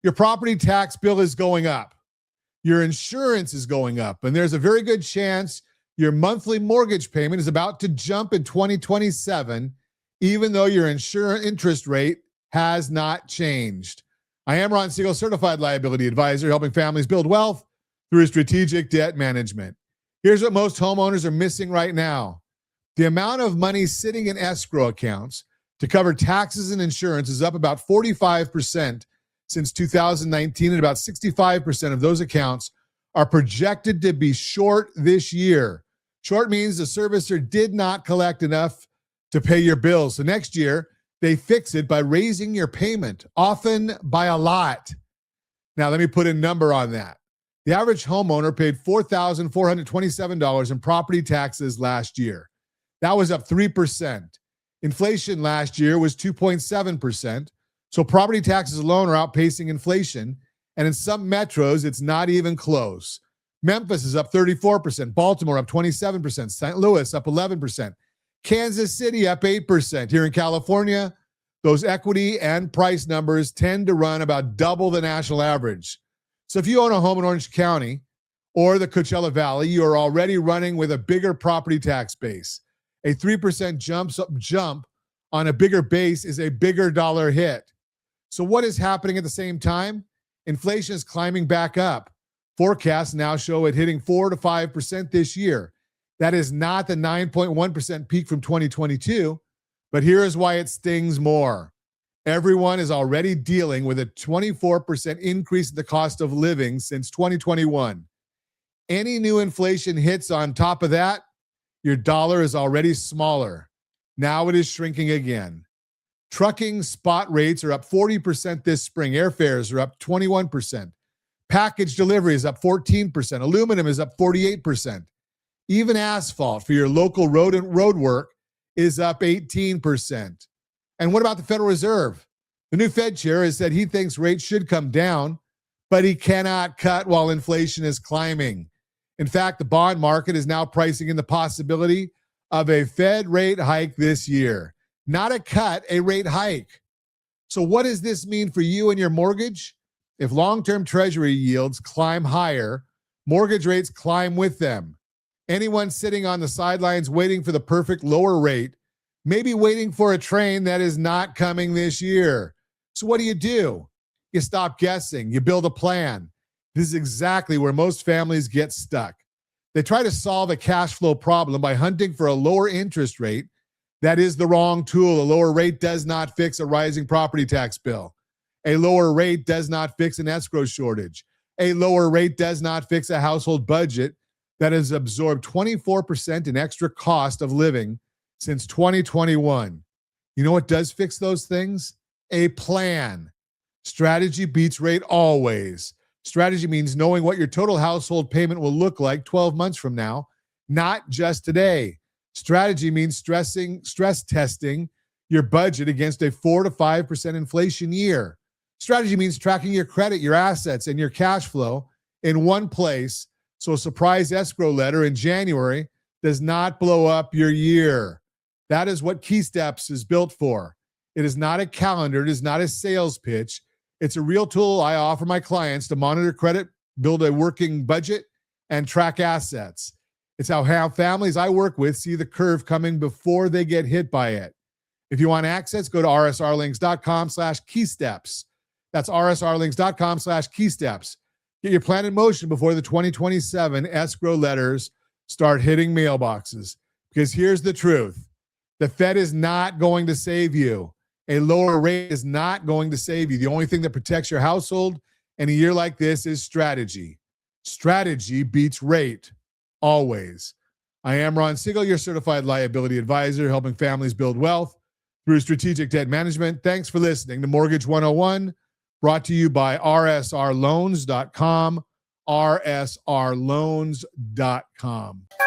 Your property tax bill is going up. Your insurance is going up. And there's a very good chance your monthly mortgage payment is about to jump in 2027, even though your insurance interest rate has not changed. I am Ron Siegel, certified liability advisor, helping families build wealth through strategic debt management. Here's what most homeowners are missing right now. The amount of money sitting in escrow accounts to cover taxes and insurance is up about 45% since 2019, and about 65% of those accounts are projected to be short this year. Short means the servicer did not collect enough to pay your bills. So next year, they fix it by raising your payment, often by a lot. Now, let me put a number on that. The average homeowner paid $4,427 in property taxes last year. That was up 3%. Inflation last year was 2.7%. So property taxes alone are outpacing inflation. And in some metros, it's not even close. Memphis is up 34%. Baltimore up 27%. St. Louis up 11%. Kansas City up 8%. Here in California, those equity and price numbers tend to run about double the national average. So if you own a home in Orange County or the Coachella Valley, you are already running with a bigger property tax base. A 3% jump on a bigger base is a bigger dollar hit. So what is happening at the same time? Inflation is climbing back up. Forecasts now show it hitting 4 to 5% this year. That is not the 9.1% peak from 2022, but here is why it stings more. Everyone is already dealing with a 24% increase in the cost of living since 2021. Any new inflation hits on top of that, your dollar is already smaller. Now it is shrinking again. Trucking spot rates are up 40% this spring. Airfares are up 21%. Package delivery is up 14%. Aluminum is up 48%. Even asphalt for your local road work is up 18%. And what about the Federal Reserve? The new Fed chair has said he thinks rates should come down, but he cannot cut while inflation is climbing. In fact, the bond market is now pricing in the possibility of a Fed rate hike this year. Not a cut, a rate hike. So what does this mean for you and your mortgage? If long-term treasury yields climb higher, mortgage rates climb with them. Anyone sitting on the sidelines waiting for the perfect lower rate may be waiting for a train that is not coming this year. So what do? You stop guessing. You build a plan. This is exactly where most families get stuck. They try to solve a cash flow problem by hunting for a lower interest rate. That is the wrong tool. A lower rate does not fix a rising property tax bill. A lower rate does not fix an escrow shortage. A lower rate does not fix a household budget that has absorbed 24% in extra cost of living since 2021. You know what does fix those things? A plan. Strategy beats rate always. Strategy means knowing what your total household payment will look like 12 months from now, not just today. Strategy means stress testing your budget against a 4 to 5% inflation year. Strategy means tracking your credit, your assets, and your cash flow in one place so a surprise escrow letter in January does not blow up your year. That is what KeySteps is built for. It is not a calendar. It is not a sales pitch. It's a real tool I offer my clients to monitor credit, build a working budget, and track assets. It's how families I work with see the curve coming before they get hit by it. If you want access, go to rsrlinks.com/keysteps. That's rsrlinks.com/keysteps. Get your plan in motion before the 2027 escrow letters start hitting mailboxes. Because here's the truth. The Fed is not going to save you. A lower rate is not going to save you. The only thing that protects your household in a year like this is strategy. Strategy beats rate. Always. I am Ron Siegel, your certified liability advisor, helping families build wealth through strategic debt management. Thanks for listening to Mortgage 101, brought to you by rsrloans.com, rsrloans.com.